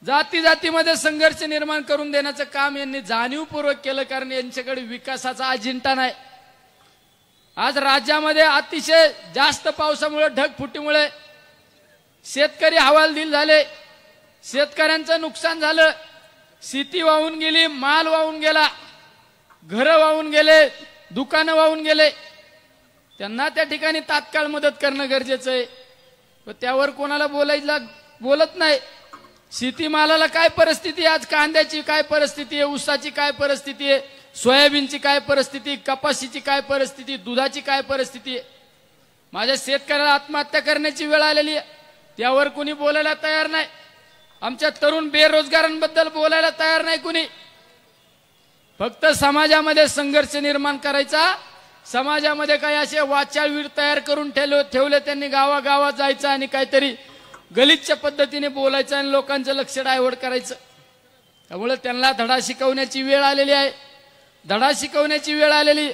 जाती जातीमध्ये संघर्ष निर्माण करून देण्याचं काम यांनी जाणीवपूर्वक केलं, कारण यांच्याकडे विकासाचा अजेंडा नाही। आज राज्यामध्ये अतिशय जास्त पावसामुळे ढगफुटीमुळे शेतकरी हवालदिल झाले, शेतकऱ्यांचं नुकसान झालं, शेती वाहून गेली, माल वाहून गेला, घर वाहून गेले, दुकानं वाहून गेले। त्यांना त्या ठिकाणी तात्काळ मदत करणं गरजेचं आहे, पण त्यावर कोणाला बोलत नाही। शेतीमालाला काय परिस्थिती आहे, आज कांद्याची काय परिस्थिती आहे, ऊसाची काय परिस्थिती आहे, सोयाबीनची काय परिस्थिती, कपाशीची काय परिस्थिती, दुधाची काय परिस्थिती आहे। माझ्या शेतकऱ्याला आत्महत्या करण्याची वेळ आलेली आहे, त्यावर कोणी बोलायला तयार नाही। आमच्या तरुण बेरोजगारांबद्दल बोलायला तयार नाही कोणी। फक्त समाजामध्ये संघर्ष निर्माण करायचा, समाजामध्ये काही असे वाचाळवीर तयार करून ठेवले त्यांनी, गावागावात जायचं आणि काहीतरी गलिच्छ पद्धतीने बोलायचं आणि लोकांचं लक्ष डायव्हर्ट करायचं। त्यामुळे त्यांना धडा शिकवण्याची वेळ आलेली आहे, धडा शिकवण्याची वेळ आलेली।